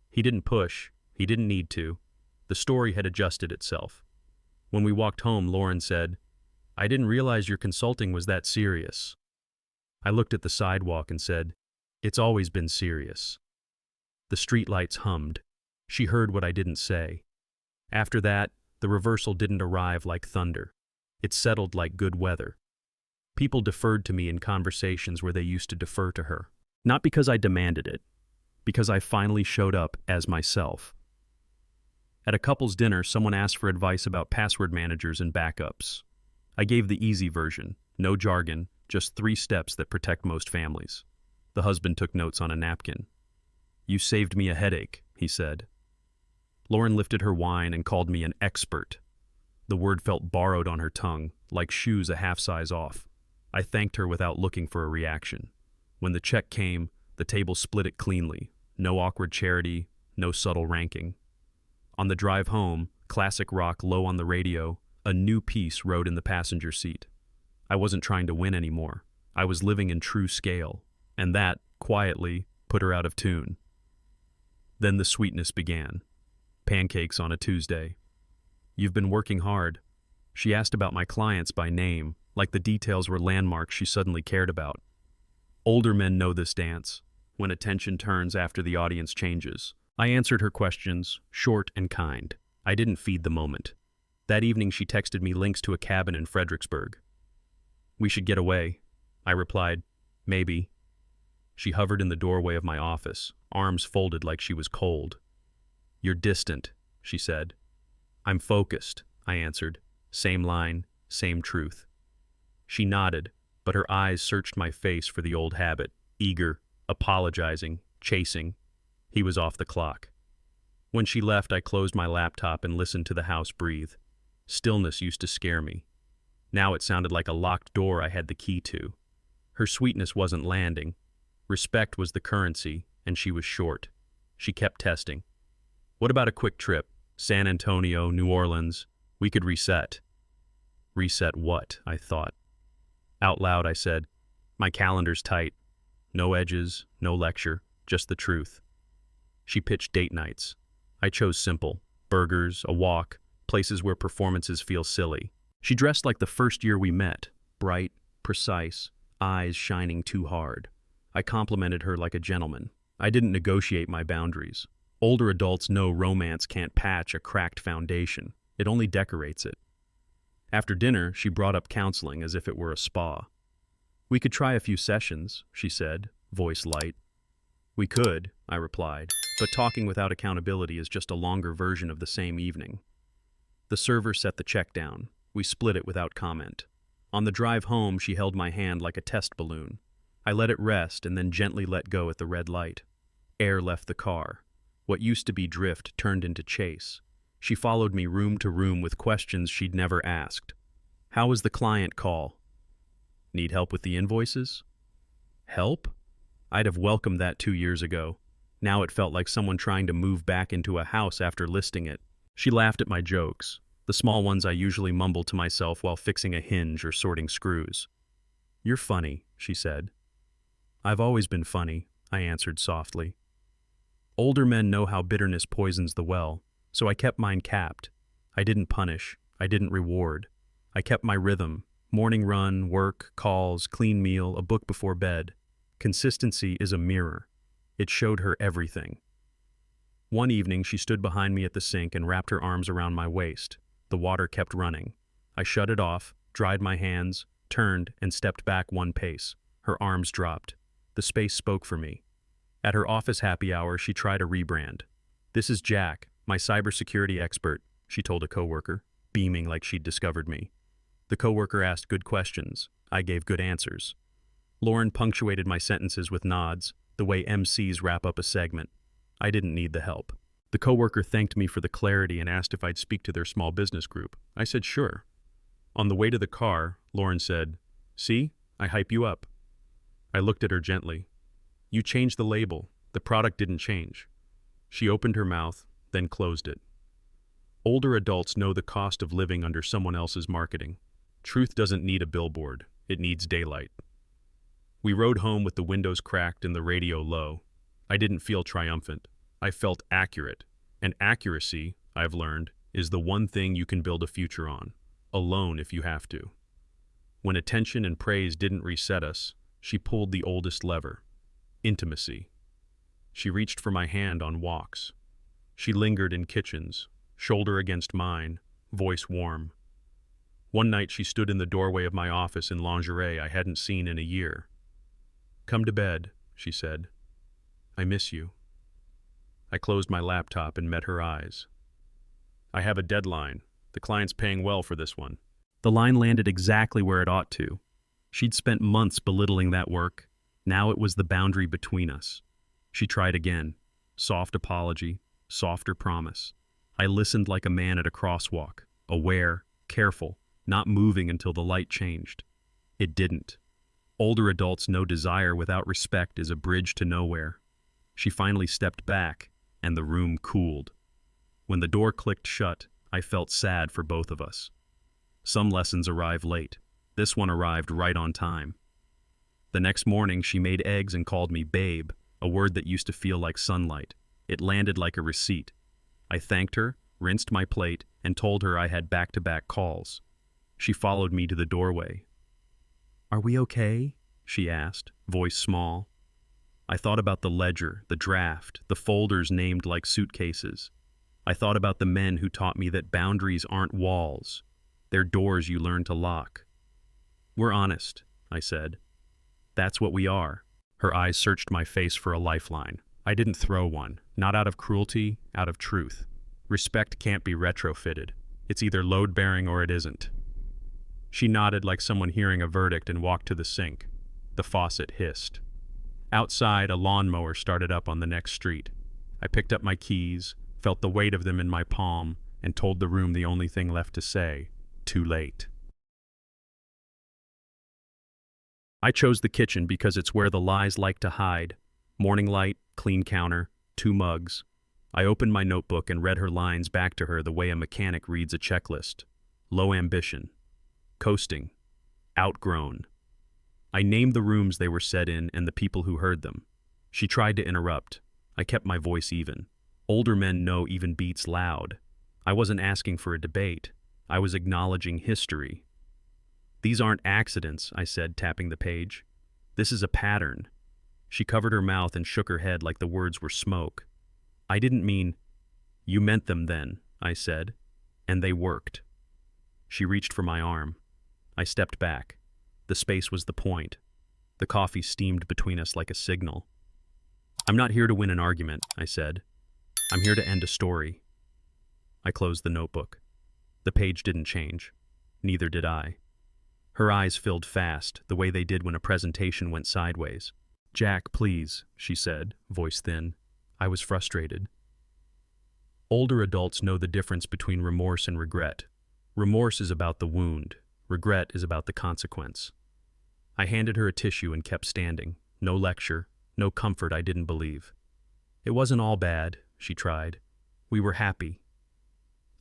He didn't push. He didn't need to. The story had adjusted itself. When we walked home, Lauren said, "I didn't realize your consulting was that serious." I looked at the sidewalk and said, "It's always been serious." The streetlights hummed. She heard what I didn't say. After that, the reversal didn't arrive like thunder. It settled like good weather. People deferred to me in conversations where they used to defer to her. Not because I demanded it, because I finally showed up as myself. At a couple's dinner, someone asked for advice about password managers and backups. I gave the easy version, no jargon, just 3 steps that protect most families. The husband took notes on a napkin. "You saved me a headache," he said. Lauren lifted her wine and called me an expert. The word felt borrowed on her tongue, like shoes a half size off. I thanked her without looking for a reaction. When the check came, the table split it cleanly. No awkward charity, no subtle ranking. On the drive home, classic rock low on the radio, a new piece rode in the passenger seat. I wasn't trying to win anymore. I was living in true scale, and that, quietly, put her out of tune. Then the sweetness began. Pancakes on a Tuesday. "You've been working hard." She asked about my clients by name, like the details were landmarks she suddenly cared about. Older men know this dance, when attention turns after the audience changes. I answered her questions, short and kind. I didn't feed the moment. That evening she texted me links to a cabin in Fredericksburg. "We should get away." I replied, "Maybe." She hovered in the doorway of my office, arms folded like she was cold. "You're distant," she said. "I'm focused," I answered. Same line, same truth. She nodded, but her eyes searched my face for the old habit, eager, apologizing, chasing. He was off the clock. When she left, I closed my laptop and listened to the house breathe. Stillness used to scare me. Now it sounded like a locked door I had the key to. Her sweetness wasn't landing. Respect was the currency, and she was short. She kept testing. "What about a quick trip? San Antonio, New Orleans? We could reset." Reset what? I thought. Out loud I said, "My calendar's tight. No edges, no lecture, just the truth." She pitched date nights. I chose simple. Burgers, a walk, places where performances feel silly. She dressed like the first year we met, bright, precise, eyes shining too hard. I complimented her like a gentleman. I didn't negotiate my boundaries. Older adults know romance can't patch a cracked foundation. It only decorates it. After dinner, she brought up counseling as if it were a spa. "We could try a few sessions," she said, voice light. "We could," I replied, "but talking without accountability is just a longer version of the same evening." The server set the check down. We split it without comment. On the drive home, she held my hand like a test balloon. I let it rest and then gently let go at the red light. Air left the car. What used to be drift turned into chase. She followed me room to room with questions she'd never asked. "How was the client call?" "Need help with the invoices?" Help? I'd have welcomed that 2 years ago. Now it felt like someone trying to move back into a house after listing it. She laughed at my jokes, the small ones I usually mumble to myself while fixing a hinge or sorting screws. "You're funny," she said. "I've always been funny," I answered softly. Older men know how bitterness poisons the well, so I kept mine capped. I didn't punish. I didn't reward. I kept my rhythm: morning run, work, calls, clean meal, a book before bed. Consistency is a mirror. It showed her everything. One evening, she stood behind me at the sink and wrapped her arms around my waist. The water kept running. I shut it off, dried my hands, turned, and stepped back 1 pace. Her arms dropped. The space spoke for me. At her office happy hour, she tried a rebrand. "This is Jack, my cybersecurity expert," she told a coworker, beaming like she'd discovered me. The coworker asked good questions. I gave good answers. Lauren punctuated my sentences with nods, the way MCs wrap up a segment. I didn't need the help. The coworker thanked me for the clarity and asked if I'd speak to their small business group. I said sure. On the way to the car, Lauren said, "See, I hype you up." I looked at her gently. "You changed the label. The product didn't change." She opened her mouth, then closed it. Older adults know the cost of living under someone else's marketing. Truth doesn't need a billboard. It needs daylight. We rode home with the windows cracked and the radio low. I didn't feel triumphant. I felt accurate. And accuracy, I've learned, is the one thing you can build a future on, alone if you have to. When attention and praise didn't reset us, she pulled the oldest lever: intimacy. She reached for my hand on walks. She lingered in kitchens, shoulder against mine, voice warm. One night she stood in the doorway of my office in lingerie I hadn't seen in a year. "Come to bed," she said. "I miss you." I closed my laptop and met her eyes. "I have a deadline. The client's paying well for this one." The line landed exactly where it ought to. She'd spent months belittling that work. Now it was the boundary between us. She tried again. Soft apology, softer promise. I listened like a man at a crosswalk, aware, careful, not moving until the light changed. It didn't. Older adults know desire without respect is a bridge to nowhere. She finally stepped back, and the room cooled. When the door clicked shut, I felt sad for both of us. Some lessons arrive late. This one arrived right on time. The next morning, she made eggs and called me babe, a word that used to feel like sunlight. It landed like a receipt. I thanked her, rinsed my plate, and told her I had back-to-back calls. She followed me to the doorway. "Are we okay?" she asked, voice small. I thought about the ledger, the draft, the folders named like suitcases. I thought about the men who taught me that boundaries aren't walls. They're doors you learn to lock. "We're honest," I said. "That's what we are." Her eyes searched my face for a lifeline. I didn't throw one, not out of cruelty, out of truth. Respect can't be retrofitted. It's either load-bearing or it isn't. She nodded like someone hearing a verdict and walked to the sink. The faucet hissed. Outside, a lawnmower started up on the next street. I picked up my keys, felt the weight of them in my palm, and told the room the only thing left to say: too late. I chose the kitchen because it's where the lies like to hide. Morning light, clean counter, 2 mugs. I opened my notebook and read her lines back to her the way a mechanic reads a checklist. Low ambition. Coasting. Outgrown. I named the rooms they were set in and the people who heard them. She tried to interrupt. I kept my voice even. Older men know even beats loud. I wasn't asking for a debate. I was acknowledging history. "These aren't accidents," I said, tapping the page. "This is a pattern." She covered her mouth and shook her head like the words were smoke. I didn't mean, you meant them then, I said, and they worked. She reached for my arm. I stepped back. The space was the point. The coffee steamed between us like a signal. I'm not here to win an argument, I said. I'm here to end a story. I closed the notebook. The page didn't change. Neither did I. Her eyes filled fast, the way they did when a presentation went sideways. Jack, please, she said, voice thin. I was frustrated. Older adults know the difference between remorse and regret. Remorse is about the wound. Regret is about the consequence. I handed her a tissue and kept standing. No lecture, no comfort I didn't believe. It wasn't all bad, she tried. We were happy.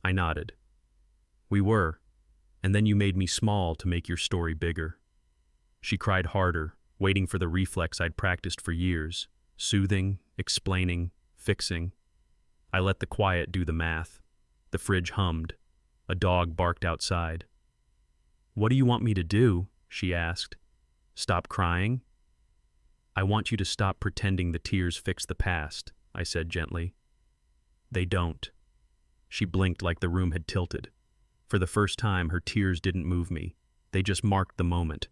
I nodded. We were, and then you made me small to make your story bigger. She cried harder, waiting for the reflex I'd practiced for years, soothing, explaining, fixing. I let the quiet do the math. The fridge hummed. A dog barked outside. What do you want me to do? She asked. Stop crying? I want you to stop pretending the tears fix the past, I said gently. They don't. She blinked like the room had tilted. For the first time, her tears didn't move me. They just marked the moment.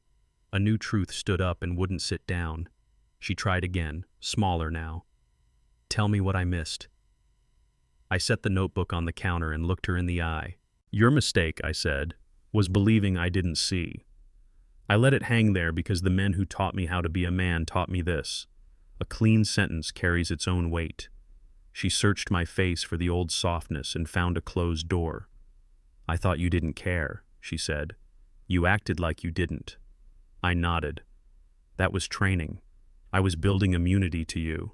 A new truth stood up and wouldn't sit down. She tried again, smaller now. Tell me what I missed. I set the notebook on the counter and looked her in the eye. Your mistake, I said, was believing I didn't see. I let it hang there because the men who taught me how to be a man taught me this. A clean sentence carries its own weight. She searched my face for the old softness and found a closed door. I thought you didn't care, she said. You acted like you didn't. I nodded. That was training. I was building immunity to you.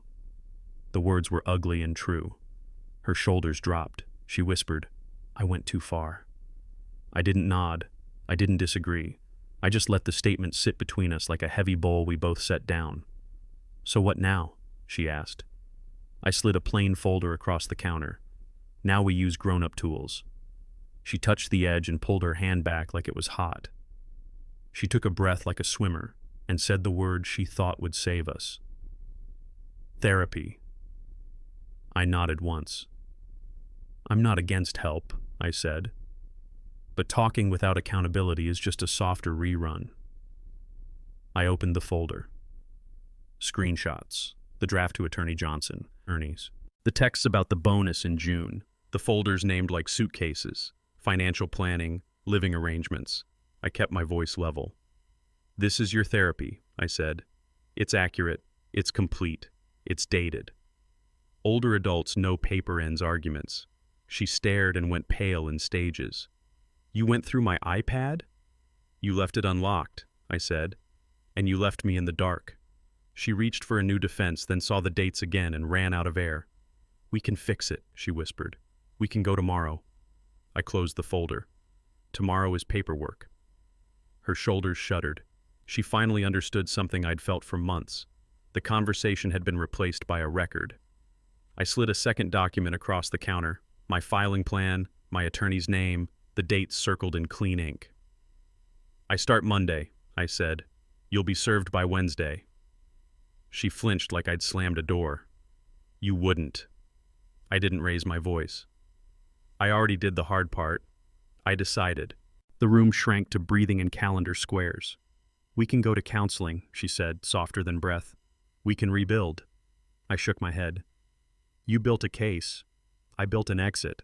The words were ugly and true. Her shoulders dropped. She whispered, I went too far. I didn't nod. I didn't disagree. I just let the statement sit between us like a heavy bowl we both set down. So what now? She asked. I slid a plain folder across the counter. Now we use grown-up tools. She touched the edge and pulled her hand back like it was hot. She took a breath like a swimmer and said the word she thought would save us. Therapy. I nodded once. I'm not against help, I said. But talking without accountability is just a softer rerun. I opened the folder. Screenshots. The draft to Attorney Johnson, Ernie's. The texts about the bonus in June. The folders named like suitcases. Financial planning, living arrangements. I kept my voice level. This is your therapy, I said. It's accurate, it's complete, it's dated. Older adults know paper ends arguments. She stared and went pale in stages. You went through my iPad? You left it unlocked, I said, and you left me in the dark. She reached for a new defense, then saw the dates again and ran out of air. We can fix it, she whispered. We can go tomorrow. I closed the folder. Tomorrow is paperwork. Her shoulders shuddered. She finally understood something I'd felt for months. The conversation had been replaced by a record. I slid a second document across the counter, my filing plan, my attorney's name, the dates circled in clean ink. I start Monday, I said. You'll be served by Wednesday. She flinched like I'd slammed a door. You wouldn't. I didn't raise my voice. I already did the hard part. I decided. The room shrank to breathing in calendar squares. We can go to counseling, she said, softer than breath. We can rebuild. I shook my head. You built a case. I built an exit.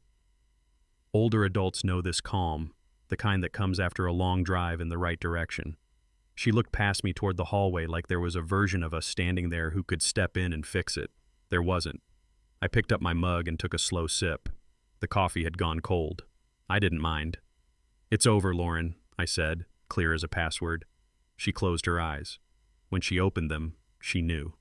Older adults know this calm, the kind that comes after a long drive in the right direction. She looked past me toward the hallway like there was a version of us standing there who could step in and fix it. There wasn't. I picked up my mug and took a slow sip. The coffee had gone cold. I didn't mind. It's over, Lauren, I said, clear as a password. She closed her eyes. When she opened them, she knew.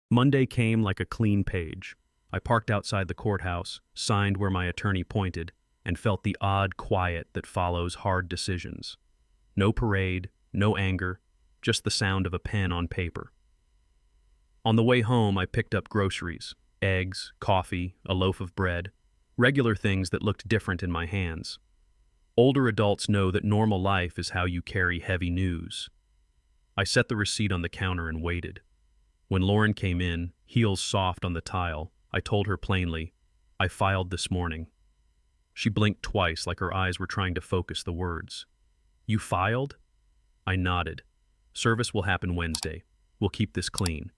Monday came like a clean page. I parked outside the courthouse, signed where my attorney pointed, and felt the odd quiet that follows hard decisions. No parade, no anger, just the sound of a pen on paper. On the way home, I picked up groceries, eggs, coffee, a loaf of bread, regular things that looked different in my hands. Older adults know that normal life is how you carry heavy news. I set the receipt on the counter and waited. When Lauren came in, heels soft on the tile, I told her plainly, "I filed this morning." She blinked twice like her eyes were trying to focus the words. "You filed?" I nodded. "Service will happen Wednesday. We'll keep this clean."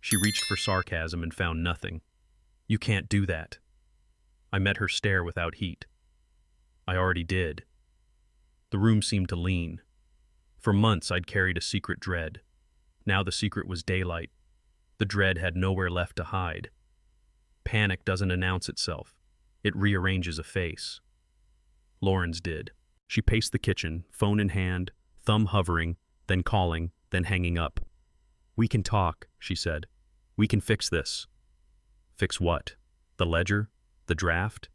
She reached for sarcasm and found nothing. "You can't do that." I met her stare without heat. "I already did." The room seemed to lean. For months I'd carried a secret dread. Now the secret was daylight. The dread had nowhere left to hide. Panic doesn't announce itself. It rearranges a face. Lauren's did. She paced the kitchen, phone in hand, thumb hovering, then calling, then hanging up. "We can talk," she said. "We can fix this." Fix what? The ledger? The draft?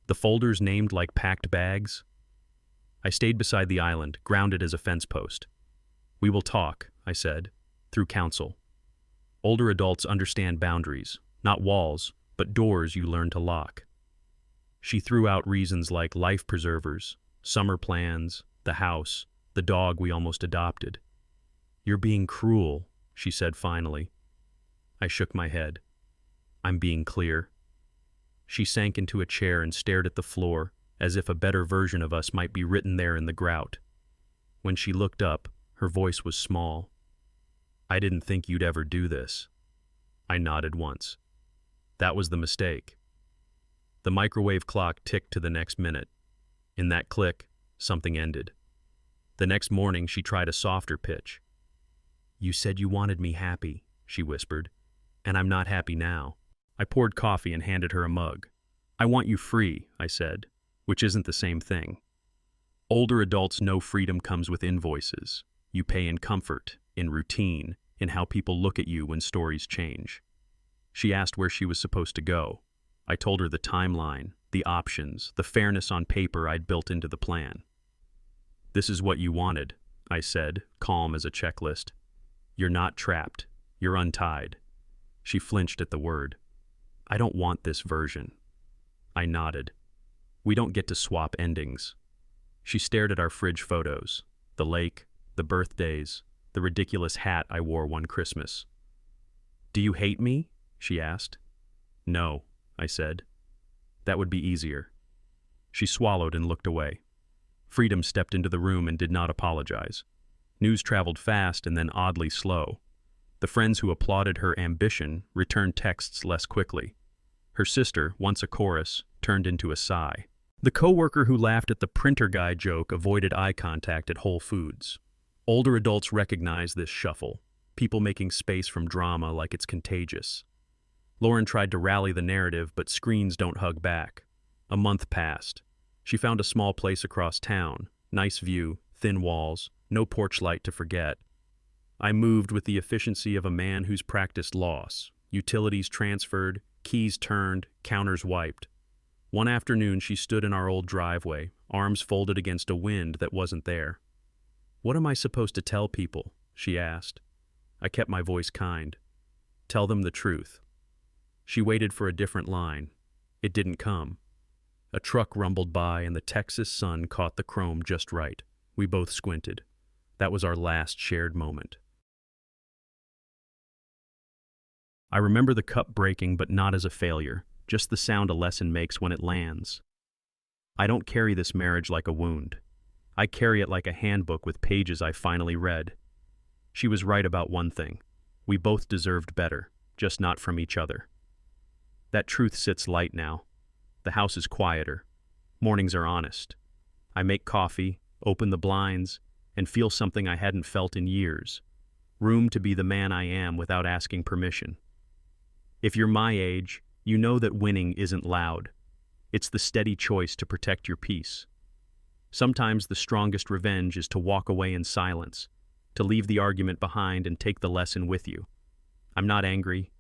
The folders named like packed bags? I stayed beside the island, grounded as a fence post. "We will talk," I said, "through counsel. Older adults understand boundaries, not walls, but doors you learn to lock." She threw out reasons like life preservers, summer plans, the house, the dog we almost adopted. "You're being cruel," she said finally. I shook my head. "I'm being clear." She sank into a chair and stared at the floor, as if a better version of us might be written there in the grout. When she looked up, her voice was small. "I didn't think you'd ever do this." I nodded once. That was the mistake. The microwave clock ticked to the next minute. In that click, something ended. The next morning, she tried a softer pitch. "You said you wanted me happy," she whispered, "and I'm not happy now." I poured coffee and handed her a mug. "I want you free," I said, which isn't the same thing. Older adults know freedom comes with invoices. You pay in comfort, in routine, in how people look at you when stories change. She asked where she was supposed to go. I told her the timeline, the options, the fairness on paper I'd built into the plan. "This is what you wanted," I said, calm as a checklist. "You're not trapped. You're untied." She flinched at the word. "I don't want this version." I nodded. "We don't get to swap endings." She stared at our fridge photos, the lake, the birthdays, the ridiculous hat I wore one Christmas. "Do you hate me?" she asked. "No," I said. "That would be easier." She swallowed and looked away. Freedom stepped into the room and did not apologize. News traveled fast and then oddly slow. The friends who applauded her ambition returned texts less quickly. Her sister, once a chorus, turned into a sigh. The coworker who laughed at the printer guy joke avoided eye contact at Whole Foods. Older adults recognize this shuffle, people making space from drama like it's contagious. Lauren tried to rally the narrative, but screens don't hug back. A month passed. She found a small place across town, nice view, thin walls, no porch light to forget. I moved with the efficiency of a man who's practiced loss. Utilities transferred, keys turned, counters wiped. One afternoon she stood in our old driveway, arms folded against a wind that wasn't there. "What am I supposed to tell people?" she asked. I kept my voice kind. "Tell them the truth." She waited for a different line. It didn't come. A truck rumbled by and the Texas sun caught the chrome just right. We both squinted. That was our last shared moment. I remember the cup breaking, but not as a failure, just the sound a lesson makes when it lands. I don't carry this marriage like a wound. I carry it like a handbook with pages I finally read. She was right about one thing. We both deserved better, just not from each other. That truth sits light now. The house is quieter. Mornings are honest. I make coffee, open the blinds, and feel something I hadn't felt in years. Room to be the man I am without asking permission. If you're my age, you know that winning isn't loud. It's the steady choice to protect your peace. Sometimes the strongest revenge is to walk away in silence, to leave the argument behind and take the lesson with you. I'm not angry.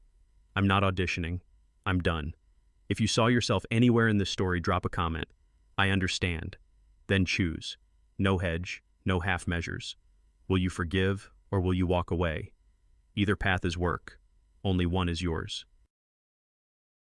I'm not auditioning. I'm done. If you saw yourself anywhere in this story, drop a comment. I understand. Then choose. No hedge, no half measures. Will you forgive or will you walk away? Either path is work. Only one is yours.